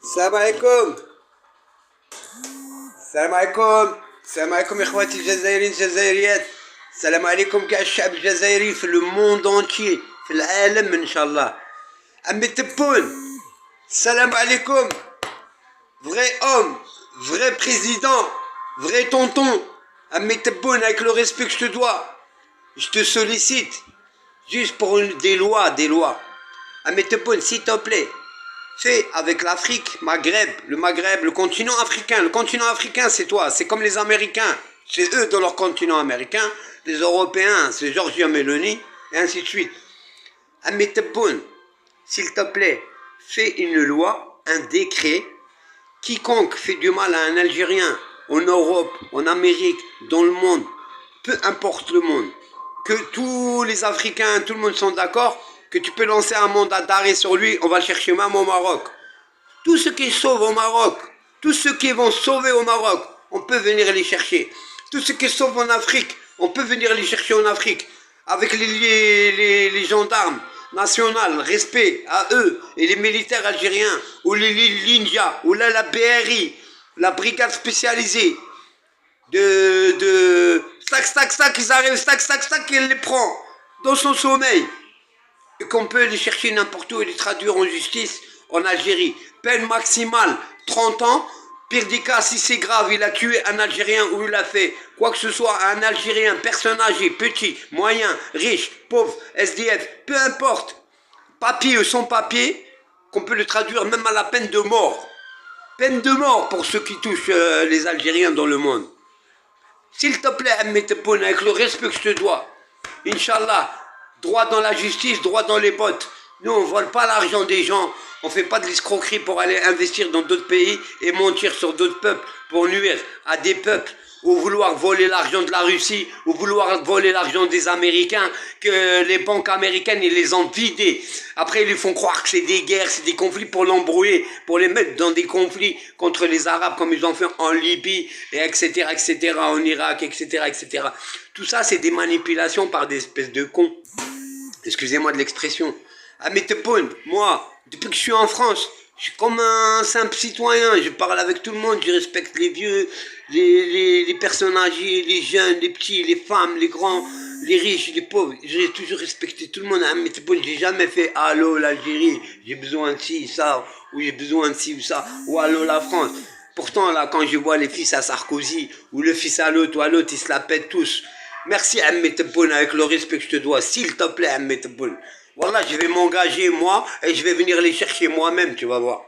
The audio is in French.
السلام عليكم. السلام عليكم. السلام عليكم اخواتي الجزائريين الجزائريات. السلام عليكم كاع الشعب الجزائري في لو موند اونتيي، في العالم ان شاء الله. عمي تبون السلام عليكم. Vrai homme, vrai président, vrai tonton. Amé Tebboune, avec le respect que je te dois, je te sollicite juste pour des lois, des lois. Amé Tebboune, s'il te plaît, fais avec l'Afrique, Maghreb, le continent africain. Le continent africain, c'est toi, c'est comme les Américains. C'est eux dans leur continent américain. Les Européens, c'est Giorgia Meloni, et ainsi de suite. Amé Tebboune, s'il te plaît, fais une loi, un décret. Quiconque fait du mal à un Algérien, en Europe, en Amérique, dans le monde, peu importe le monde, que tous les Africains, tout le monde sont d'accord, que tu peux lancer un mandat d'arrêt sur lui, on va le chercher même au Maroc. Tous ceux qui sauvent au Maroc, tous ceux qui vont sauver au Maroc, on peut venir les chercher. Tous ceux qui sauvent en Afrique, on peut venir les chercher en Afrique. Avec les gendarmes national, respect à eux et les militaires algériens, ou les Linja, ou là la BRI, la brigade spécialisée de stack, ils arrivent, stack, il les prend dans son sommeil. Et qu'on peut les chercher n'importe où et les traduire en justice en Algérie. Peine maximale, 30 ans. Pire des cas, si c'est grave, il a tué un Algérien ou il a fait quoi que ce soit à un Algérien, personne âgée, petit, moyen, riche, pauvre, SDF, peu importe, papier ou sans papier, qu'on peut le traduire même à la peine de mort. Peine de mort pour ceux qui touchent les Algériens dans le monde. S'il te plaît, Amé Tebboune, avec le respect que je te dois, Inch'Allah, droit dans la justice, droit dans les bottes. Nous, on ne vole pas l'argent des gens. On ne fait pas de l'escroquerie pour aller investir dans d'autres pays et mentir sur d'autres peuples pour nuire à des peuples ou vouloir voler l'argent de la Russie ou vouloir voler l'argent des Américains, que les banques américaines, ils les ont vidées. Après, ils lui font croire que c'est des guerres, c'est des conflits pour l'embrouiller, pour les mettre dans des conflits contre les Arabes comme ils ont fait en Libye, et etc., en Irak, etc. Tout ça, c'est des manipulations par des espèces de cons. Excusez-moi de l'expression. Amé Tebboune, moi, depuis que je suis en France, je suis comme un simple citoyen, je parle avec tout le monde, je respecte les vieux, les personnes âgées, les jeunes, les petits, les femmes, les grands, les riches, les pauvres. J'ai toujours respecté tout le monde. Amé Tebboune, j'ai jamais fait « Allô l'Algérie, j'ai besoin de ci, ça, ou j'ai besoin de ci ou ça, ou allô la France ». Pourtant, là, quand je vois les fils à Sarkozy, ou le fils à l'autre, ou à l'autre, ils se la pètent tous. Merci Amé Tebboune, avec le respect que je te dois, s'il te plaît Amé Tebboune. Voilà, je vais m'engager moi et je vais venir les chercher moi-même, tu vas voir.